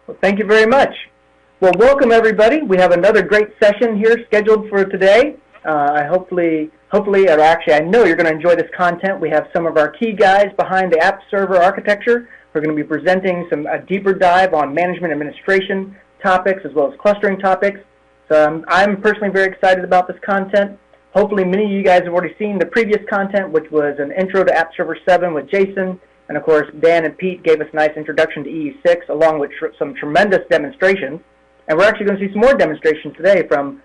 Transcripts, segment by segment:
Well, thank you very much. Well, welcome everybody. We have another great session here scheduled for today. Hopefully, or actually I know you're going to enjoy this content. We have some of our key guys behind the app server architecture. We're going to be presenting a deeper dive on management administration topics as well as clustering topics. So I'm personally very excited about this content. Hopefully many of you guys have already seen the previous content, which was an intro to App Server 7 with Jason. And of course, Dan and Pete gave us a nice introduction to EE6 along with some tremendous demonstrations. And we're actually going to see some more demonstrations today from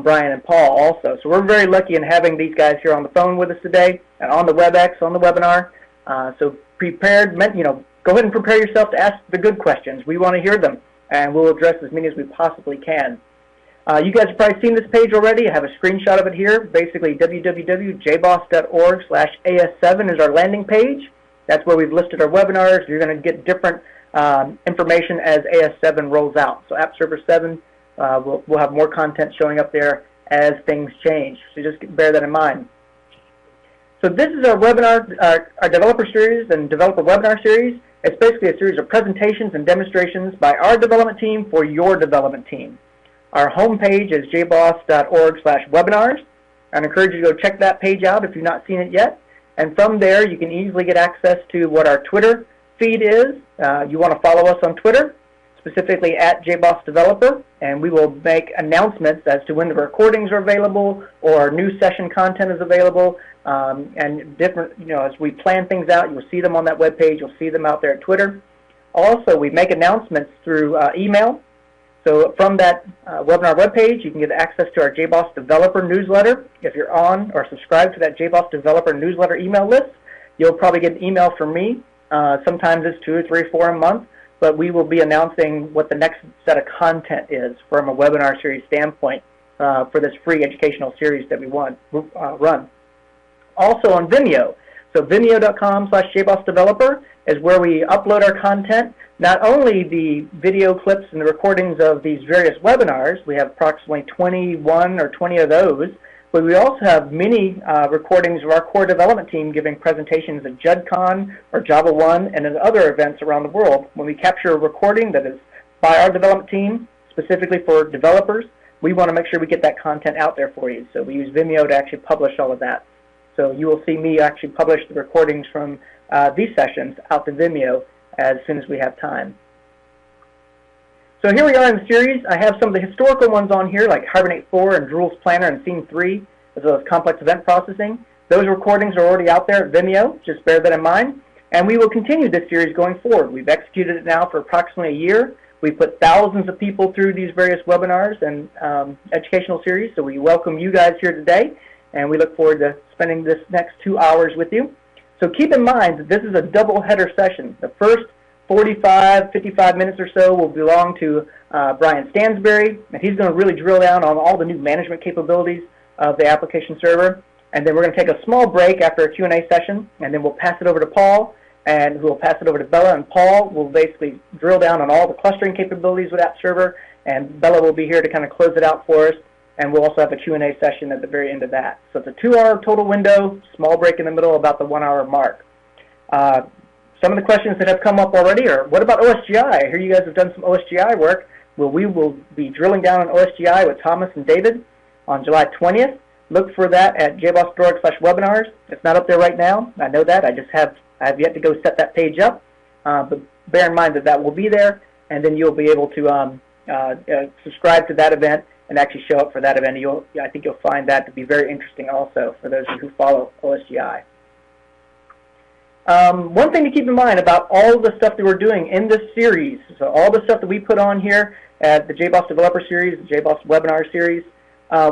Brian and Paul also. So we're very lucky in having these guys here on the phone with us today and on the WebEx, on the webinar. So prepared, go ahead and prepare yourself to ask the good questions. We want to hear them, and we'll address as many as we possibly can. You guys have probably seen this page already. I have a screenshot of it here. Basically, www.jboss.org/AS7 is our landing page. That's where we've listed our webinars. You're going to get different information as AS7 rolls out. So App Server 7, we'll have more content showing up there as things change. So just bear that in mind. So this is our webinar, our developer series and developer webinar series. It's basically a series of presentations and demonstrations by our development team for your development team. Our home page is jboss.org/webinars. I'd encourage you to go check that page out if you've not seen it yet. And from there, you can easily get access to what our Twitter feed is. You want to follow us on Twitter, specifically at JBoss Developer, and we will make announcements as to when the recordings are available or new session content is available. And different, as we plan things out, you'll see them on that web page. You'll see them out there at Twitter. Also, we make announcements through email. So from that webinar webpage, you can get access to our JBoss Developer newsletter. If you're on or subscribed to that JBoss Developer newsletter email list, you'll probably get an email from me. Sometimes it's 2 or 3 or 4 a month, but we will be announcing what the next set of content is from a webinar series standpoint for this free educational series that we run. Also on Vimeo. So vimeo.com/jbossdeveloper is where we upload our content. Not only the video clips and the recordings of these various webinars, we have approximately 21 or 20 of those, but we also have many recordings of our core development team giving presentations at JudCon or Java 1 and in other events around the world. When we capture a recording that is by our development team, specifically for developers, we want to make sure we get that content out there for you. So we use Vimeo to actually publish all of that. So you will see me actually publish the recordings from these sessions out to Vimeo as soon as we have time. So here we are in the series. I have some of the historical ones on here, like Hibernate 4 and Drools Planner and Scene 3, as well as Complex Event Processing. Those recordings are already out there at Vimeo. Just bear that in mind. And we will continue this series going forward. We've executed it now for approximately a year. We put thousands of people through these various webinars and educational series, so we welcome you guys here today, and we look forward to spending this next 2 hours with you. So keep in mind that this is a double-header session. The first 45, 55 minutes or so will belong to Brian Stansberry, and he's going to really drill down on all the new management capabilities of the application server. And then we're going to take a small break after a Q&A session, and then we'll pass it over to Paul, and we'll pass it over to Bella, and Paul will basically drill down on all the clustering capabilities with App Server, and Bella will be here to kind of close it out for us. And we'll also have a Q&A session at the very end of that. So it's a 2-hour total window, small break in the middle, about the 1-hour mark. Some of the questions that have come up already are, what about OSGI? I hear you guys have done some OSGI work. Well, we will be drilling down on OSGI with Thomas and David on July 20th. Look for that at jboss.org/webinars. It's not up there right now. I know that. I have yet to go set that page up. But bear in mind that that will be there, and then you'll be able to subscribe to that event and actually show up for that event. I think you'll find that to be very interesting also for those who follow OSGI. One thing to keep in mind about all the stuff that we're doing in this series, so all the stuff that we put on here at the JBoss Developer Series, the JBoss Webinar Series,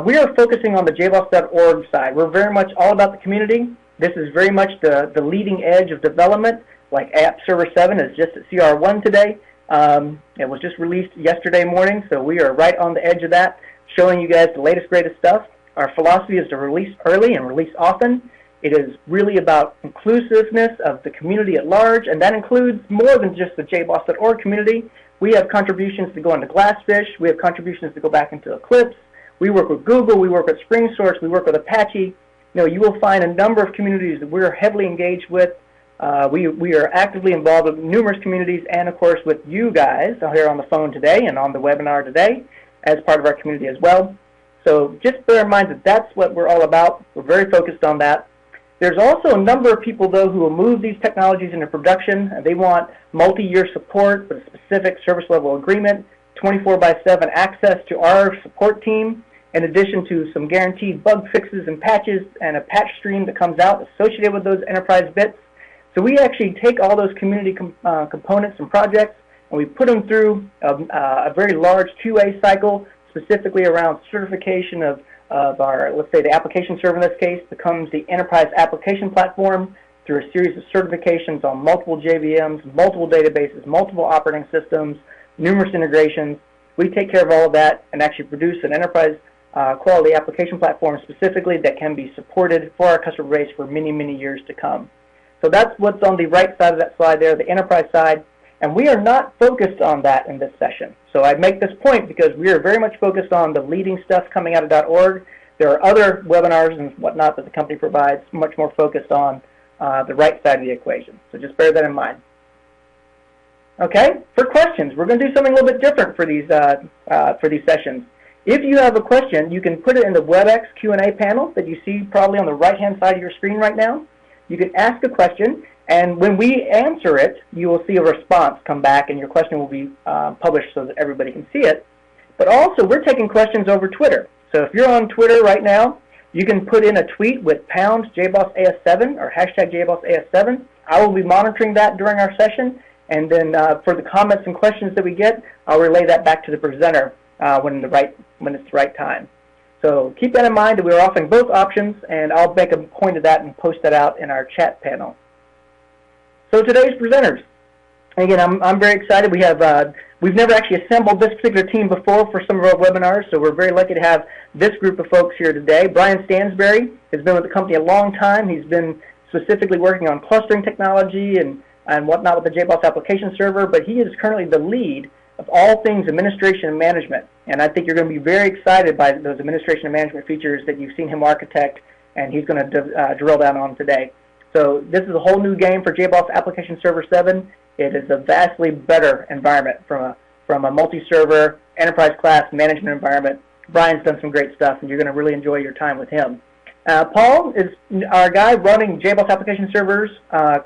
we are focusing on the jboss.org side. We're very much all about the community. This is very much the leading edge of development, like App Server 7 is just at CR1 today. It was just released yesterday morning, so we are right on the edge of that, showing you guys the latest, greatest stuff. Our philosophy is to release early and release often. It is really about inclusiveness of the community at large, and that includes more than just the jboss.org community. We have contributions to go into Glassfish. We have contributions to go back into Eclipse. We work with Google. We work with SpringSource. We work with Apache. You will find a number of communities that we're heavily engaged with We are actively involved with numerous communities and, of course, with you guys here on the phone today and on the webinar today as part of our community as well. So just bear in mind that that's what we're all about. We're very focused on that. There's also a number of people, though, who will move these technologies into production. They want multi-year support with a specific service level agreement, 24/7 access to our support team, in addition to some guaranteed bug fixes and patches and a patch stream that comes out associated with those enterprise bits. So we actually take all those community components and projects and we put them through a very large QA cycle, specifically around certification of our, let's say, the application server in this case becomes the Enterprise Application Platform through a series of certifications on multiple JVMs, multiple databases, multiple operating systems, numerous integrations. We take care of all of that and actually produce an enterprise quality application platform specifically that can be supported for our customer base for many, many years to come. So that's what's on the right side of that slide there, the enterprise side. And we are not focused on that in this session. So I make this point because we are very much focused on the leading stuff coming out of .org. There are other webinars and whatnot that the company provides much more focused on the right side of the equation. So just bear that in mind. Okay, for questions, we're going to do something a little bit different for these sessions. If you have a question, you can put it in the WebEx Q&A panel that you see probably on the right-hand side of your screen right now. You can ask a question, and when we answer it, you will see a response come back, and your question will be published so that everybody can see it. But also, we're taking questions over Twitter. So if you're on Twitter right now, you can put in a tweet with #JBoss AS7 or #JBoss AS7. I will be monitoring that during our session, and then for the comments and questions that we get, I'll relay that back to the presenter when it's the right time. So keep that in mind that we're offering both options, and I'll make a point of that and post that out in our chat panel. So today's presenters, again, I'm very excited. We've never actually assembled this particular team before for some of our webinars, so we're very lucky to have this group of folks here today. Brian Stansberry has been with the company a long time. He's been specifically working on clustering technology and whatnot with the JBoss Application Server, but he is currently the lead of all things administration and management. And I think you're going to be very excited by those administration and management features that you've seen him architect, and he's going to drill down on today. So this is a whole new game for JBoss Application Server 7. It is a vastly better environment from a multi-server, enterprise-class management environment. Brian's done some great stuff, and you're going to really enjoy your time with him. Paul is our guy running JBoss Application Server's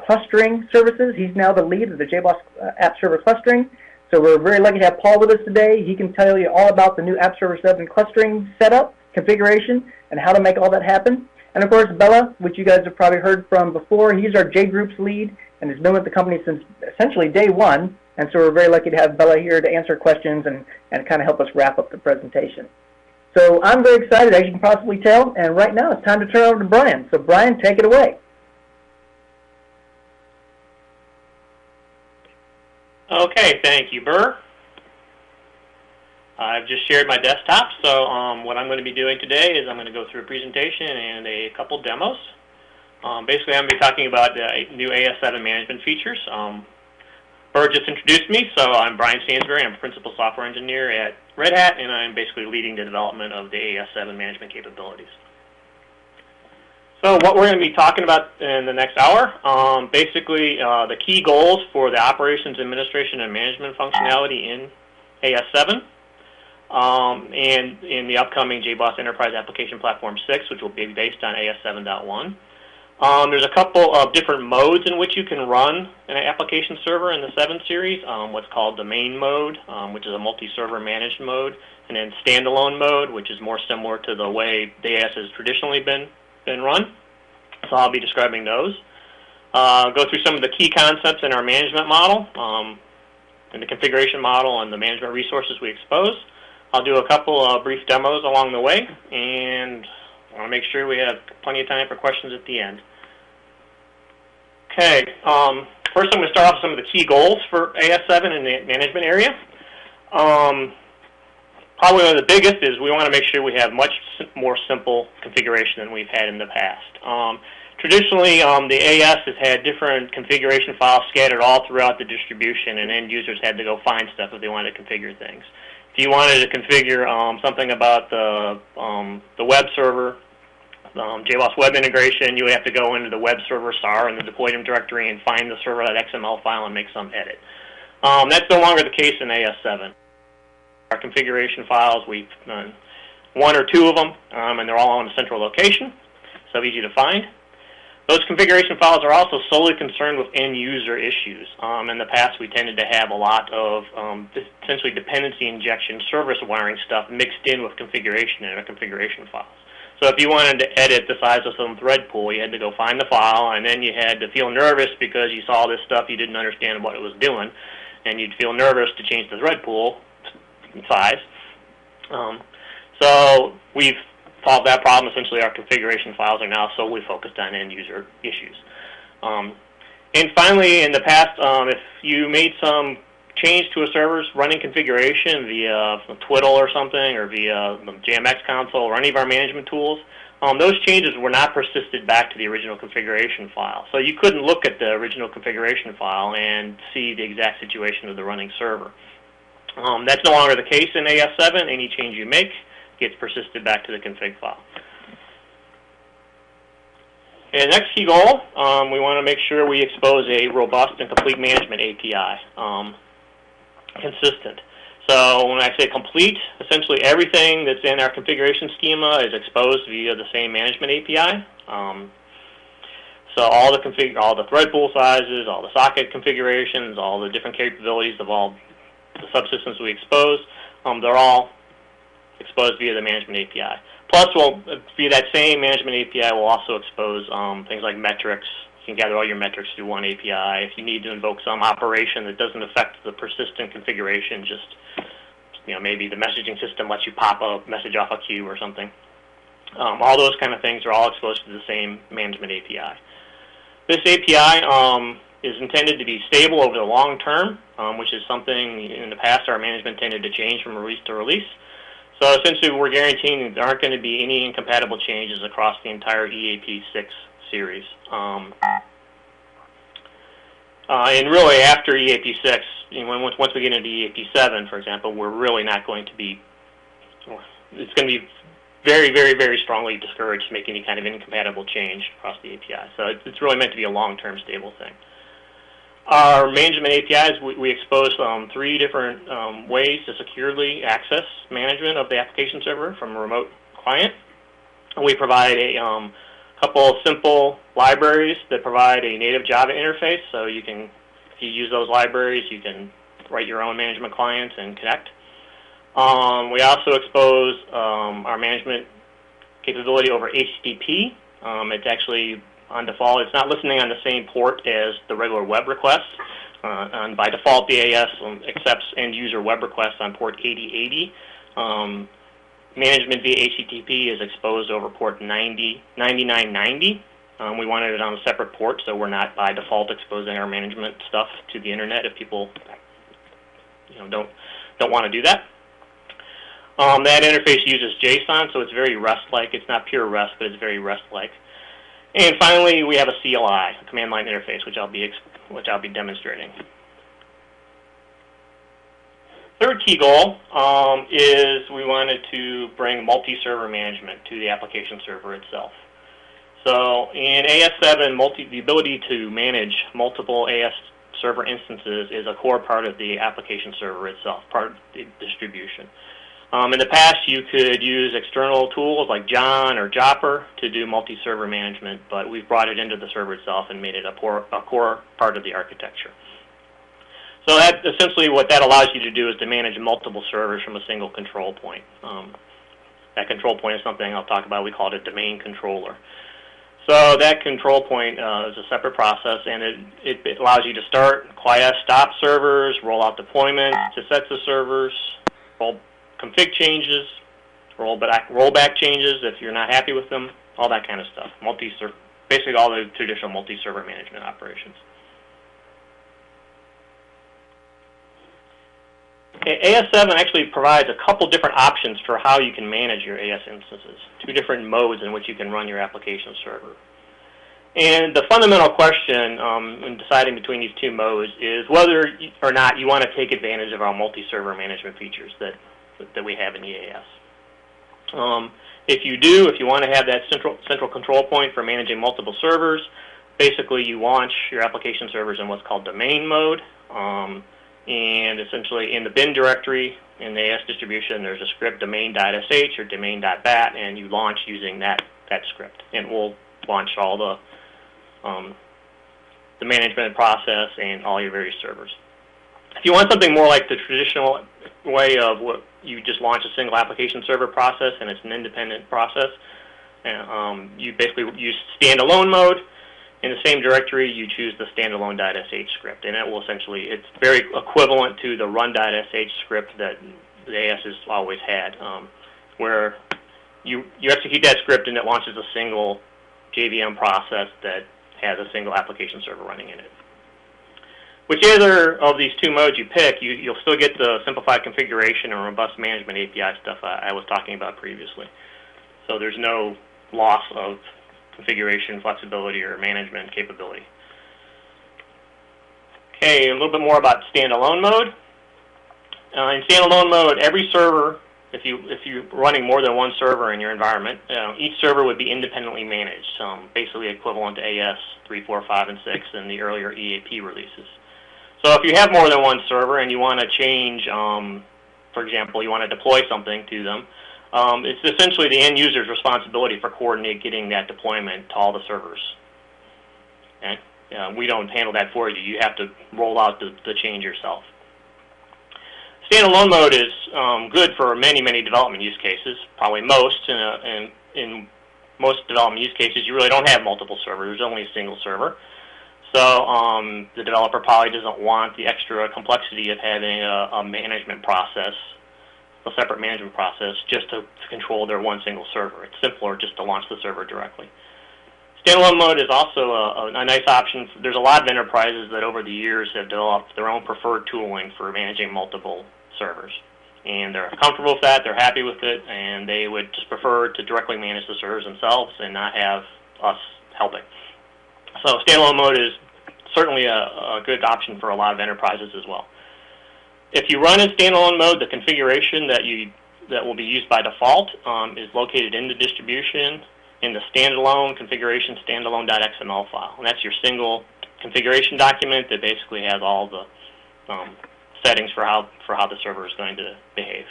clustering services. He's now the lead of the JBoss App Server clustering. So we're very lucky to have Paul with us today. He can tell you all about the new App Server 7 clustering setup, configuration, and how to make all that happen. And of course, Bella, which you guys have probably heard from before, he's our JGroups lead and has been with the company since essentially day one. And so we're very lucky to have Bella here to answer questions and kind of help us wrap up the presentation. So I'm very excited, as you can possibly tell, and right now it's time to turn over to Brian. So Brian, take it away. Okay, thank you, Burr. I've just shared my desktop, so what I'm going to be doing today is I'm going to go through a presentation and a couple demos. Basically, I'm going to be talking about the new AS7 management features. Burr just introduced me, so I'm Brian Stansberry. I'm a principal software engineer at Red Hat, and I'm basically leading the development of the AS7 management capabilities. So what we're going to be talking about in the next hour, basically the key goals for the operations, administration, and management functionality in AS7, and in the upcoming JBoss Enterprise Application Platform 6, which will be based on AS7.1. There's a couple of different modes in which you can run an application server in the 7 series, what's called domain mode, which is a multi-server managed mode, and then standalone mode, which is more similar to the way AS has traditionally been run. So I'll be describing those. Go through some of the key concepts in our management model, and the configuration model and the management resources we expose. I'll do a couple of brief demos along the way, and I want to make sure we have plenty of time for questions at the end. Okay, first I'm going to start off with some of the key goals for AS7 in the management area. Probably one of the biggest is we want to make sure we have much more simple configuration than we've had in the past. Traditionally, the AS has had different configuration files scattered all throughout the distribution, and end users had to go find stuff if they wanted to configure things. If you wanted to configure something about the web server, JBoss web integration, you would have to go into the web server SAR in the deployment directory and find the server.xml file and make some edit. That's no longer the case in AS7. Our configuration files, we've done one or two of them, and they're all on a central location, so easy to find. Those configuration files are also solely concerned with end-user issues. In the past, we tended to have a lot of essentially dependency injection, service wiring stuff mixed in with configuration in our configuration files. So if you wanted to edit the size of some thread pool, you had to go find the file, and then you had to feel nervous because you saw this stuff, you didn't understand what it was doing, and you'd feel nervous to change the thread pool size. So we've solved that problem. Essentially, our configuration files are now solely focused on end-user issues. And finally, in the past, if you made some change to a server's running configuration via Twiddle or something, or via the JMX console or any of our management tools, those changes were not persisted back to the original configuration file. So you couldn't look at the original configuration file and see the exact situation of the running server. That's no longer the case in AS7. Any change you make gets persisted back to the config file. And next key goal, we want to make sure we expose a robust and complete management API, consistent. So when I say complete, essentially everything that's in our configuration schema is exposed via the same management API. So all the thread pool sizes, all the socket configurations, all the different capabilities of all the subsystems we expose, they're all exposed via the management API. Plus, via that same management API, we'll also expose things like metrics. You can gather all your metrics through one API. If you need to invoke some operation that doesn't affect the persistent configuration, just maybe the messaging system lets you pop a message off a queue or something. All those kind of things are all exposed to the same management API. This API is intended to be stable over the long term, which is something in the past our management tended to change from release to release. So essentially we're guaranteeing that there aren't going to be any incompatible changes across the entire EAP6 series. And really after EAP6, once we get into EAP7, for example, we're really not going to be, it's going to be very, very, very strongly discouraged to make any kind of incompatible change across the API. So it's really meant to be a long-term stable thing. Our management APIs, we expose 3 different ways to securely access management of the application server from a remote client. And we provide a couple of simple libraries that provide a native Java interface. So you can, if you use those libraries, you can write your own management clients and connect. We also expose our management capability over HTTP. It's actually on default, it's not listening on the same port as the regular web requests. And by default, the AS accepts end-user web requests on port 8080. Management via HTTP is exposed over port 9990. We wanted it on a separate port, so we're not by default exposing our management stuff to the internet if people don't want to do that. That interface uses JSON, so it's very REST-like. It's not pure REST, but it's very REST-like. And finally, we have a CLI, a command line interface, which I'll be demonstrating. Third key goal is we wanted to bring multi-server management to the application server itself. So in AS7, the ability to manage multiple AS server instances is a core part of the application server itself, part of the distribution. In the past, you could use external tools like John or Jopper to do multi-server management, but we've brought it into the server itself and made it a core part of the architecture. So that essentially what that allows you to do is to manage multiple servers from a single control point. That control point is something I'll talk about. We call it a domain controller. So that control point is a separate process, and it allows you to start, quiet, stop servers, roll out deployments to sets of servers, roll config changes, rollback changes if you're not happy with them, all that kind of stuff. Basically all the traditional multi-server management operations. AS7 actually provides a couple different options for how you can manage your AS instances, 2 different modes in which you can run your application server. And the fundamental question in deciding between these 2 modes is whether or not you want to take advantage of our multi-server management features that we have in EAS. If you want to have that central control point for managing multiple servers, basically you launch your application servers in what's called domain mode. And essentially in the bin directory in the AS distribution, there's a script domain.sh or domain.bat, and you launch using that script. And it will launch all the management process and all your various servers. If you want something more like the traditional way of what you just launch a single application server process and it's an independent process, you basically use standalone mode. In the same directory, you choose the standalone.sh script, and it will essentially, it's very equivalent to the run.sh script that the AS has always had, where you execute that script and it launches a single JVM process that has a single application server running in it. Whichever of these two modes you pick, you'll still get the simplified configuration and robust management API stuff I was talking about previously. So there's no loss of configuration, flexibility, or management capability. Okay, a little bit more about standalone mode. In standalone mode, every server, if you're running more than one server in your environment, each server would be independently managed, basically equivalent to AS 3, 4, 5, and 6 in the earlier EAP releases. So if you have more than one server and you want to change, for example, you want to deploy something to them, it's essentially the end user's responsibility for coordinating getting that deployment to all the servers. Okay? We don't handle that for you. You have to roll out the change yourself. Standalone mode is good for many, many development use cases, probably most. In most development use cases, you really don't have multiple servers. There's only a single server. So the developer probably doesn't want the extra complexity of having a management process, a separate management process, just to control their one single server. It's simpler just to launch the server directly. Standalone mode is also a nice option. There's a lot of enterprises that over the years have developed their own preferred tooling for managing multiple servers. And they're comfortable with that, they're happy with it, and they would just prefer to directly manage the servers themselves and not have us helping. So standalone mode is certainly a good option for a lot of enterprises as well. If you run in standalone mode, the configuration that will be used by default is located in the distribution in the standalone configuration standalone.xml file. And that's your single configuration document that basically has all the settings for how the server is going to behave.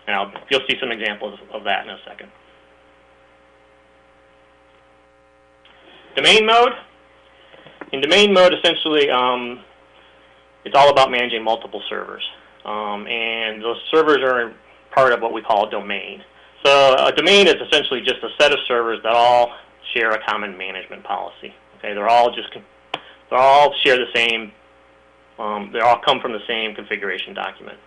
And you'll see some examples of that in a second. Domain mode. In domain mode, essentially, it's all about managing multiple servers. And those servers are part of what we call a domain. So a domain is essentially just a set of servers that all share a common management policy. Okay, they all share the same. They all come from the same configuration document.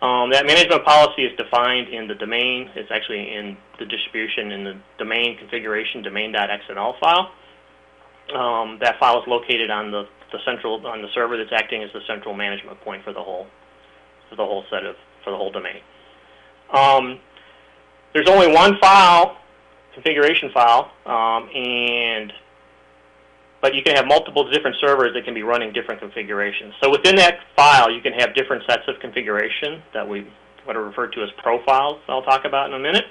That management policy is defined in the domain. It's actually in the distribution in the domain configuration domain.xml file. That file is located on the server that's acting as the central management point for the whole domain. There's only one file, configuration file, but you can have multiple different servers that can be running different configurations. So within that file, you can have different sets of configuration that what are referred to as profiles I'll talk about in a minute.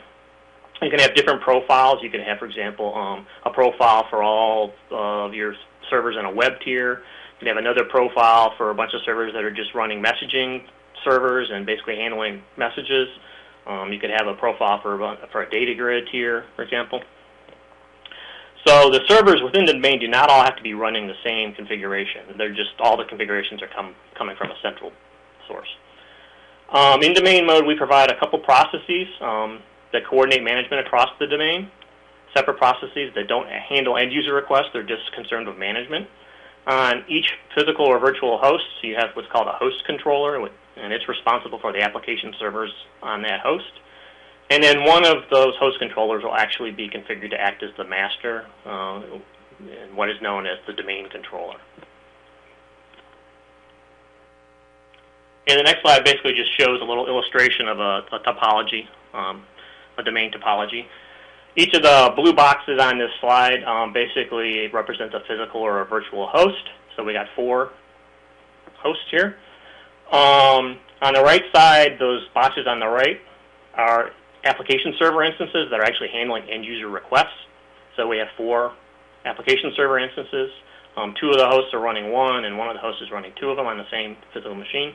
You can have different profiles. You can have, for example, a profile for all of your servers in a web tier. You can have another profile for a bunch of servers that are just running messaging servers and basically handling messages. You could have a profile for a data grid tier, for example. So the servers within the domain do not all have to be running the same configuration. They're just all the configurations are coming from a central source. In domain mode, we provide a couple processes that coordinate management across the domain. Separate processes that don't handle end-user requests. They're just concerned with management. On each physical or virtual host, you have what's called a host controller, and it's responsible for the application servers on that host. And then one of those host controllers will actually be configured to act as the master, and what is known as the domain controller. And the next slide basically just shows a little illustration of a topology, a domain topology. Each of the blue boxes on this slide basically represents a physical or a virtual host. So we got 4 hosts here. On the right side, those boxes on the right are application server instances that are actually handling end-user requests. So we have 4 application server instances. 2 of the hosts are running one, and one of the hosts is running 2 of them on the same physical machine.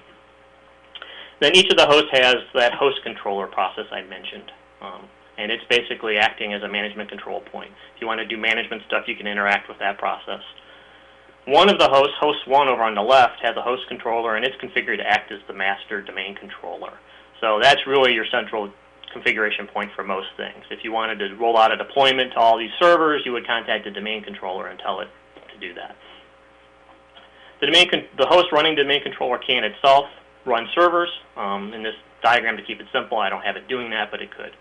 Then each of the hosts has that host controller process I mentioned. And it's basically acting as a management control point. If you want to do management stuff, you can interact with that process. One of the hosts, host 1 over on the left, has a host controller, and it's configured to act as the master domain controller. So that's really your central configuration point for most things. If you wanted to roll out a deployment to all these servers, you would contact the domain controller and tell it to do that. The host running the domain controller can itself run servers. In this diagram, to keep it simple, I don't have it doing that, but it could.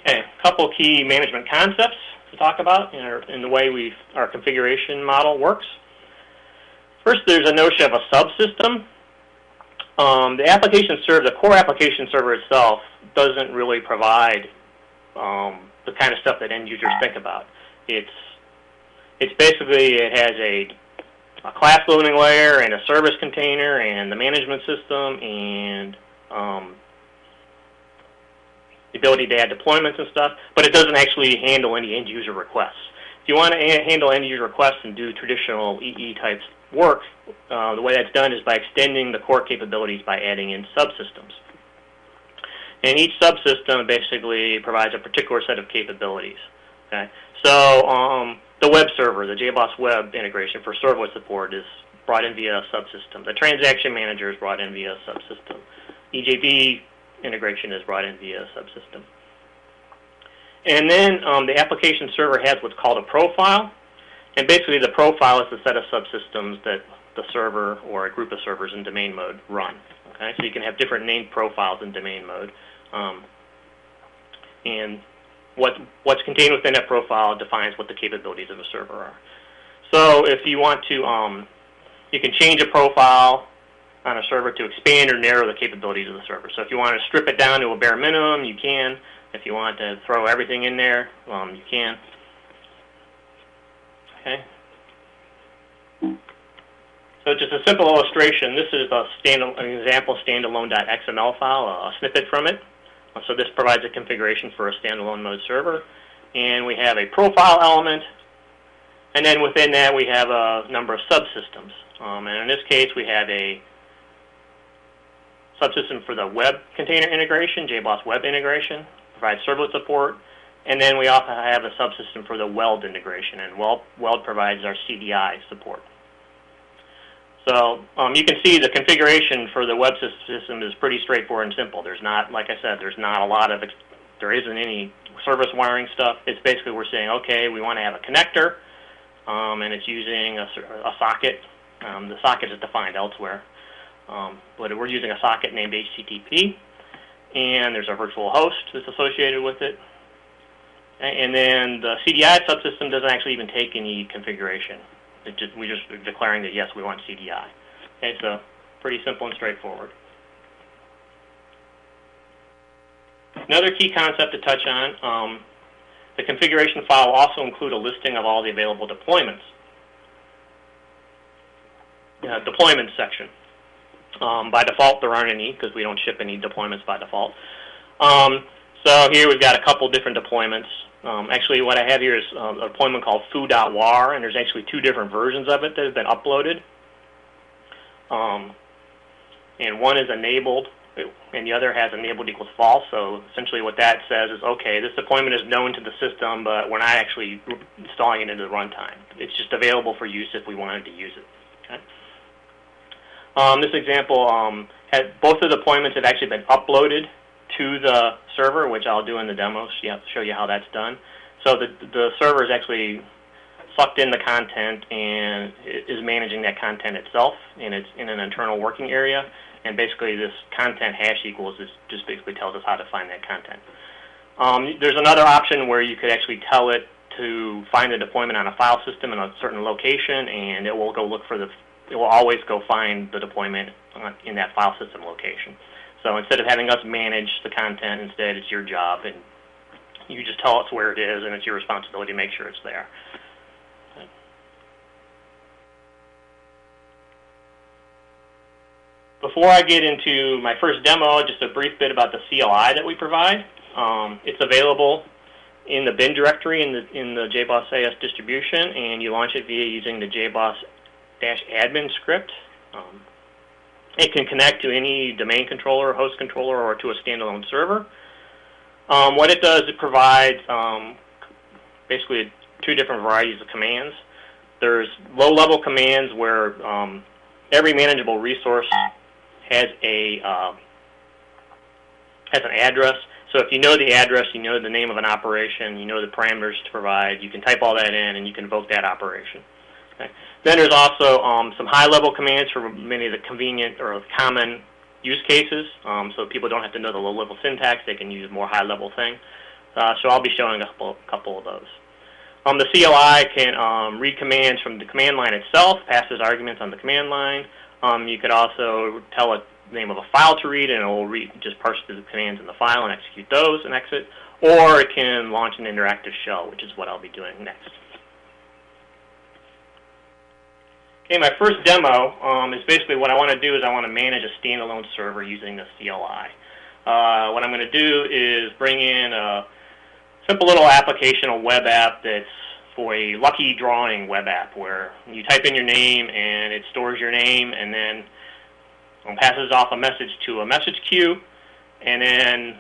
Okay, a couple key management concepts to talk about in the way our configuration model works. First, there's a notion of a subsystem. The application server, the core application server itself, doesn't really provide the kind of stuff that end users think about. It's basically, it has a class loading layer and a service container and the management system and the ability to add deployments and stuff, but it doesn't actually handle any end user requests. If you want to handle end user requests and do traditional EE type work, the way that's done is by extending the core capabilities by adding in subsystems. And each subsystem basically provides a particular set of capabilities. Okay? So the web server, the JBoss web integration for serverless support is brought in via a subsystem. The transaction manager is brought in via a subsystem. EJB integration is brought in via a subsystem. And then the application server has what's called a profile. And basically the profile is the set of subsystems that the server or a group of servers in domain mode run. Okay? So you can have different named profiles in domain mode. And what's contained within that profile defines what the capabilities of a server are. So if you want to, you can change a profile on a server to expand or narrow the capabilities of the server. So if you want to strip it down to a bare minimum, you can. If you want to throw everything in there, you can. Okay. So just a simple illustration. This is an example standalone.xml file, a snippet from it. So this provides a configuration for a standalone mode server. And we have a profile element. And then within that, we have a number of subsystems. And in this case, we have a subsystem for the web container integration, JBoss web integration, provides servlet support. And then we also have a subsystem for the weld integration. And weld provides our CDI support. So you can see the configuration for the web system is pretty straightforward and simple. There's not, like I said, there isn't any service wiring stuff. It's basically we're saying, okay, we want to have a connector, and it's using a socket. The socket is defined elsewhere, but we're using a socket named HTTP, and there's a virtual host that's associated with it. And then the CDI subsystem doesn't actually even take any configuration. We're just declaring that, yes, we want CDI. Okay, so pretty simple and straightforward. Another key concept to touch on, the configuration file will also include a listing of all the available deployments. Deployment section. By default, there aren't any because we don't ship any deployments by default. So here we've got a couple different deployments. Actually, what I have here is a deployment called foo.war, and there's actually 2 different versions of it that have been uploaded. And one is enabled, and the other has enabled equals false. So essentially what that says is, okay, this deployment is known to the system, but we're not actually installing it into the runtime. It's just available for use if we wanted to use it. Okay? This example, both the deployments have actually been uploaded to the server, which I'll do in the demo, show you how that's done. So the server is actually sucked in the content and is managing that content itself, and it's in an internal working area. And basically this content hash equals just basically tells us how to find that content. There's another option where you could actually tell it to find the deployment on a file system in a certain location, and it will go look for it will always go find the deployment in that file system location. So instead of having us manage the content, instead it's your job, and you just tell us where it is, and it's your responsibility to make sure it's there. Before I get into my first demo, just a brief bit about the CLI that we provide. It's available in the bin directory in the JBoss AS distribution, and you launch it via using the JBoss-admin script. It can connect to any domain controller, host controller, or to a standalone server. What it does, it provides basically two different varieties of commands. There's low-level commands where every manageable resource has an address. So if you know the address, you know the name of an operation, you know the parameters to provide, you can type all that in and you can invoke that operation. Okay. Then there's also some high-level commands for many of the convenient or common use cases, so people don't have to know the low-level syntax. They can use more high-level things. So I'll be showing a couple of those. The CLI can read commands from the command line itself, passes arguments on the command line. You could also tell it the name of a file to read, and it will just parse through the commands in the file and execute those and exit. Or it can launch an interactive shell, which is what I'll be doing next. Okay, my first demo is basically what I want to do is I want to manage a standalone server using the CLI. What I'm going to do is bring in a simple little application, a web app that's for a lucky drawing web app where you type in your name and it stores your name and then passes off a message to a message queue, and then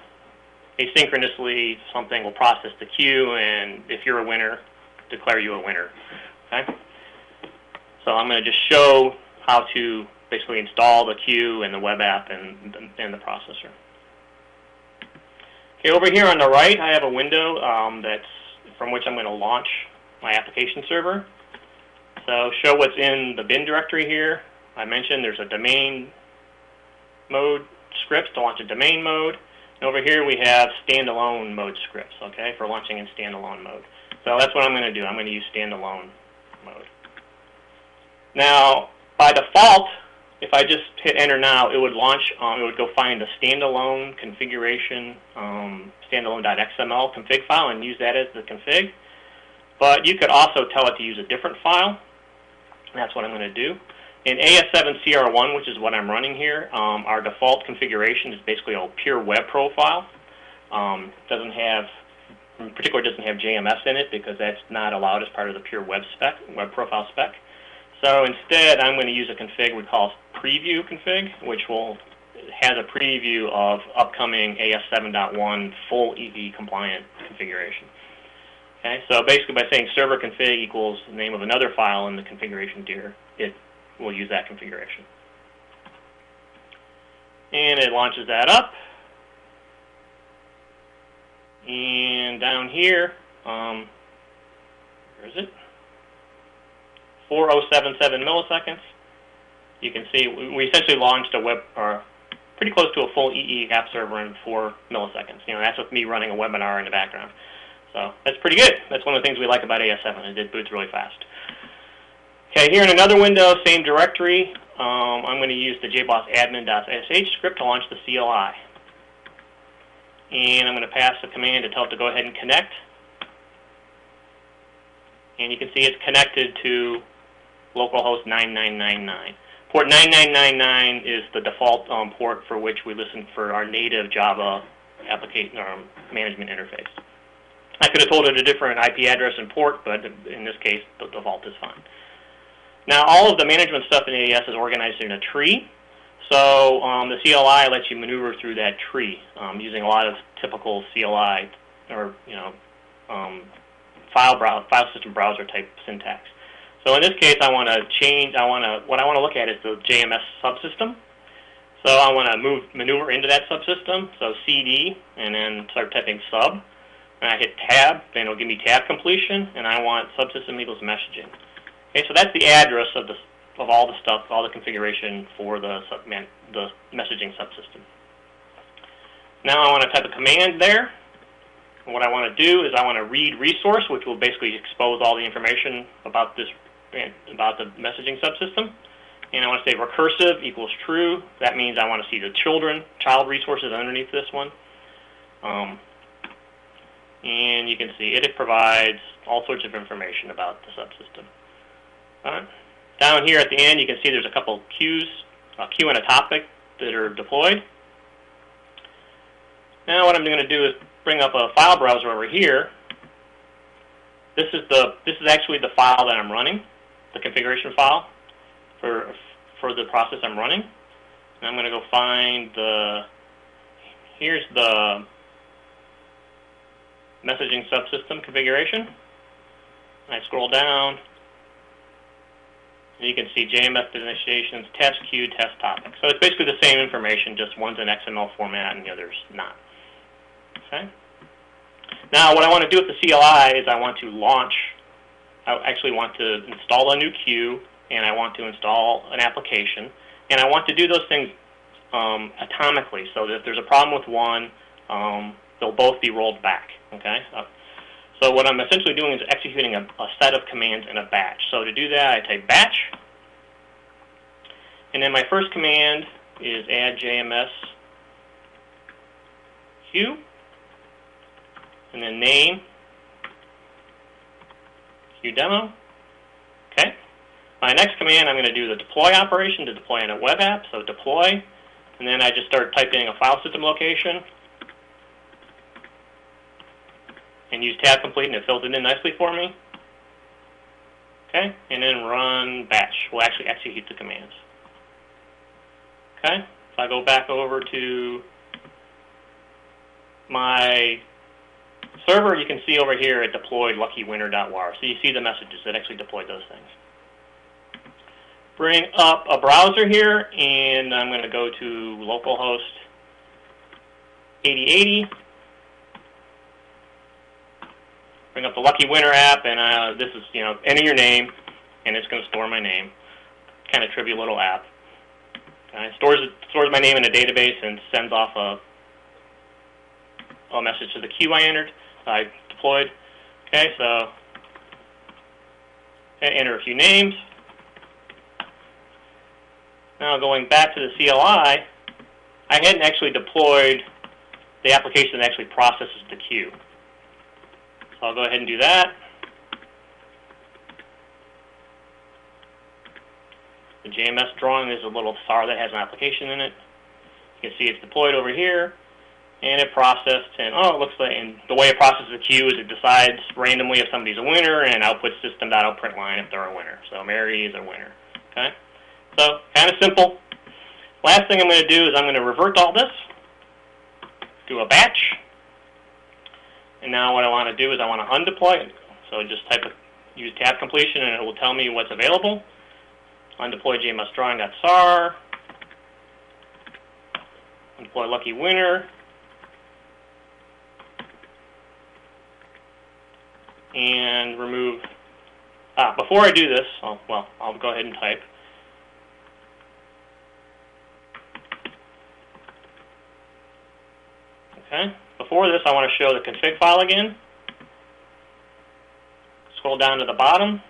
asynchronously something will process the queue, and if you're a winner, declare you a winner. Okay? So I'm going to just show how to basically install the queue and the web app and the processor. Okay, over here on the right, I have a window from which I'm going to launch my application server. So show what's in the bin directory here. I mentioned there's a domain mode scripts to launch a domain mode. And over here we have standalone mode scripts, okay, for launching in standalone mode. So that's what I'm going to do. I'm going to use standalone mode. Now, by default, if I just hit enter now, it would launch, it would go find the standalone configuration, standalone.xml config file and use that as the config. But you could also tell it to use a different file. And that's what I'm going to do. In AS7 CR1, which is what I'm running here, our default configuration is basically a pure web profile. Doesn't have, in particular, doesn't have JMS in it because that's not allowed as part of the pure web profile spec. So instead, I'm going to use a config we call preview config, which has a preview of upcoming AS7.1 full EE compliant configuration. Okay, so basically by saying server config equals the name of another file in the configuration tier, it will use that configuration. And it launches that up. And down here, where is it? 4077 milliseconds. You can see we essentially launched a pretty close to a full EE app server in 4 milliseconds. You know, that's with me running a webinar in the background. So that's pretty good. That's one of the things we like about AS7. It boots really fast. Okay, here in another window, same directory, I'm going to use the JBoss admin.sh script to launch the CLI. And I'm going to pass a command to tell it to go ahead and connect. And you can see it's connected to localhost 9999. Port 9999 is the default port for which we listen for our native Java application management interface. I could have told it a different IP address and port, but in this case, the default is fine. Now, all of the management stuff in AES is organized in a tree. So the CLI lets you maneuver through that tree using a lot of typical CLI or file system browser type syntax. So in this case, what I want to look at is the JMS subsystem. So I want to maneuver into that subsystem. So CD and then start typing sub. And I hit tab, then it'll give me tab completion, and I want subsystem equals messaging. Okay, so that's the address of all the stuff, all the configuration for the messaging subsystem. Now I want to type a command there. And what I want to do is I want to read resource, which will basically expose all the information about the messaging subsystem. And I want to say recursive equals true. That means I want to see the child resources underneath this one. And you can see it provides all sorts of information about the subsystem. Down here at the end, you can see there's a couple queues queue and a topic that are deployed. Now what I'm going to do is bring up a file browser over here. This is actually the file that I'm running, the configuration file for the process I'm running. And I'm going to go find here's the messaging subsystem configuration. And I scroll down, and you can see JMS initiations, test queue, test topic. So it's basically the same information, just one's in XML format and the other's not. Okay. Now what I want to do with the CLI is I actually want to install a new queue, and I want to install an application, and I want to do those things atomically, so that if there's a problem with one, they'll both be rolled back. Okay. So what I'm essentially doing is executing a set of commands in a batch. So to do that, I type batch, and then my first command is add JMS queue, and then name queue demo. Okay. My next command, I'm going to do the deploy operation to deploy in a web app. So deploy, and then I just start typing a file system location, and use tab complete, and it fills it in nicely for me. Okay, and then run batch. We'll actually execute the commands. Okay, if I go back over to my server, you can see over here it deployed luckywinner.war. So you see the messages that actually deployed those things. Bring up a browser here, and I'm going to go to localhost 8080. Bring up the Lucky Winner app, and this is, enter your name, and it's going to store my name. Kind of trivial little app. It stores my name in a database and sends off a message to the queue I deployed. Okay, so enter a few names. Now going back to the CLI, I hadn't actually deployed the application that actually processes the queue. So I'll go ahead and do that. The JMS drawing is a little star that has an application in it. You can see it's deployed over here, and it processed, and it looks like, and the way it processes the queue is it decides randomly if somebody's a winner, and outputs system.out.println if they're a winner. So Mary is a winner. Okay, so kind of simple. Last thing I'm going to do is I'm going to revert all this, do a batch, and now what I want to do is I want to undeploy it. So just use tab completion, and it will tell me what's available. Undeploy jmsdrawing.sar, undeploy lucky winner, and remove. Before I do this, I'll go ahead and type. Okay. Before this, I want to show the config file again. Scroll down to the bottom.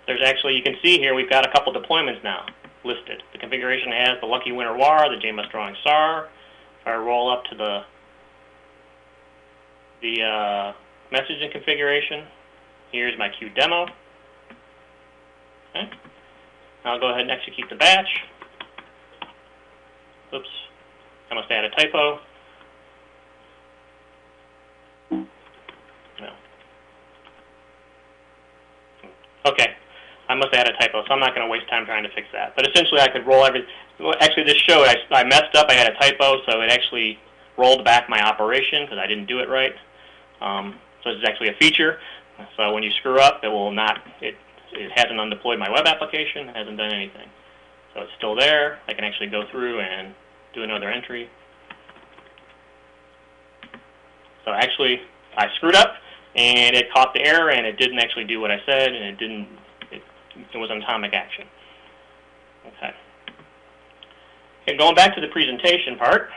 There's actually, you can see here, we've got a couple deployments now listed. The configuration has the lucky winner war, the JMS drawing SAR. If I roll up to the messaging configuration, here's my queue demo. Okay. I'll go ahead and execute the batch. Oops, I must add a typo. No. Okay. I must add a typo, so I'm not going to waste time trying to fix that. But essentially, I could roll everything. Actually, this showed I messed up. I had a typo, so it actually rolled back my operation because I didn't do it right. So this is actually a feature. So when you screw up, it will not. It hasn't undeployed my web application. It hasn't done anything. So it's still there. I can actually go through and do another entry. So actually, I screwed up, and it caught the error, and it didn't actually do what I said, and it didn't. It was an atomic action. Okay. Okay, going back to the presentation part.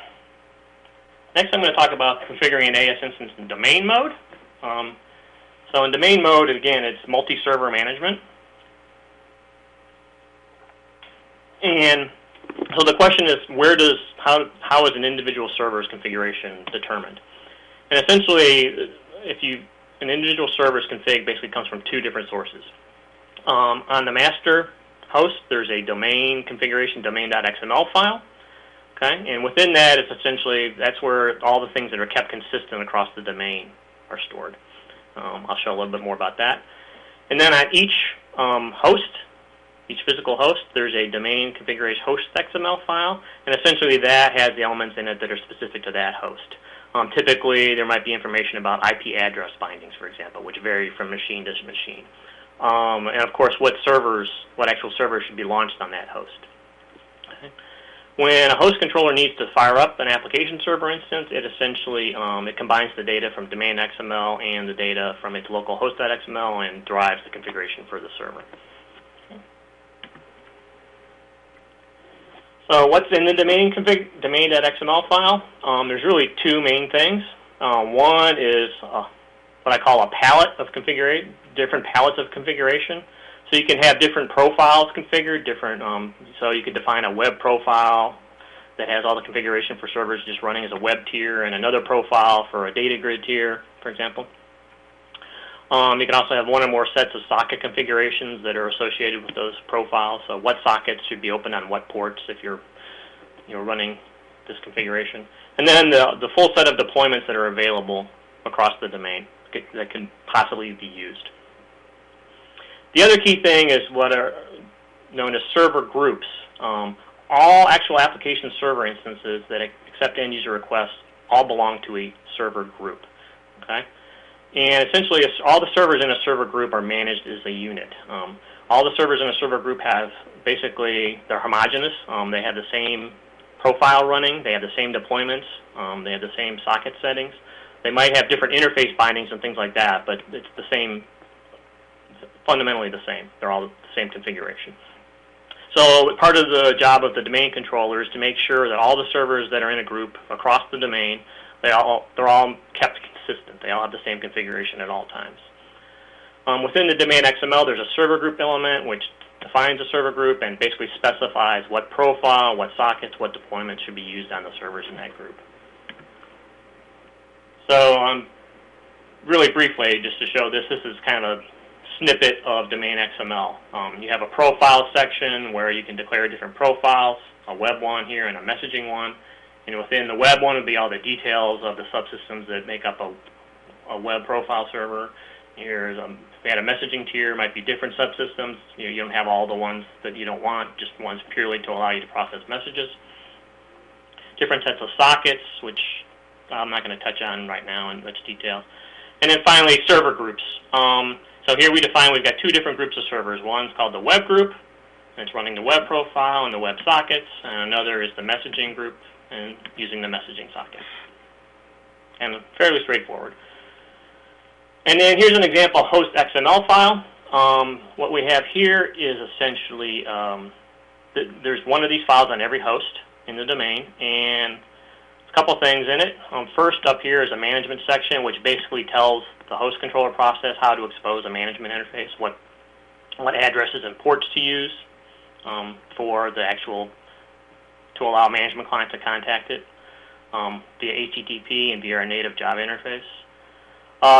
Next, I'm going to talk about configuring an AS instance in domain mode. So in domain mode, again, it's multi-server management. And so the question is, how is an individual server's configuration determined? And essentially, an individual server's config basically comes from two different sources. On the master host, there's a domain configuration domain.xml file. Okay, and within that, it's essentially, that's where all the things that are kept consistent across the domain are stored. I'll show a little bit more about that. And then at each host, each physical host, there's a domain configuration host.xml file, and essentially that has the elements in it that are specific to that host. Typically, there might be information about IP address bindings, for example, which vary from machine to machine. And of course, what actual servers should be launched on that host. Okay. When a host controller needs to fire up an application server instance, it essentially it combines the data from domain.xml and the data from its local host.xml and drives the configuration for the server. Okay. So what's in the domain.xml file? There's really two main things. One is what I call a palette of different palettes of configuration. So you can have different profiles configured, so you could define a web profile that has all the configuration for servers just running as a web tier, and another profile for a data grid tier, for example. You can also have one or more sets of socket configurations that are associated with those profiles. So what sockets should be open on what ports if you're running this configuration. And then the full set of deployments that are available across the domain that can possibly be used. The other key thing is what are known as server groups. All actual application server instances that accept end-user requests all belong to a server group. Okay? And essentially, all the servers in a server group are managed as a unit. All the servers in a server group they're homogeneous. They have the same profile running. They have the same deployments. They have the same socket settings. They might have different interface bindings and things like that, but it's the same. Fundamentally the same. They're all the same configuration. So part of the job of the domain controller is to make sure that all the servers that are in a group across the domain, they're all kept consistent. They all have the same configuration at all times. Within the domain.xml, there's a server group element which defines a server group and basically specifies what profile, what sockets, what deployments should be used on the servers in that group. So really briefly, just to show this is kind of a snippet of domain.xml. You have a profile section where you can declare different profiles, a web one here and a messaging one. And within the web one would be all the details of the subsystems that make up a web profile server. Here's if we had a messaging tier, it might be different subsystems. You don't have all the ones that you don't want, just ones purely to allow you to process messages. Different sets of sockets, which I'm not going to touch on right now in much detail. And then finally, server groups. So here we've got two different groups of servers. One's called the web group, and it's running the web profile and the web sockets, and another is the messaging group and using the messaging socket. And fairly straightforward. And then here's an example host.xml file. What we have here is essentially, there's one of these files on every host in the domain, and a couple things in it. First up here is a management section, which basically tells the host controller process how to expose a management interface, what addresses and ports to use to allow management client to contact it via HTTP and via our native Java interface.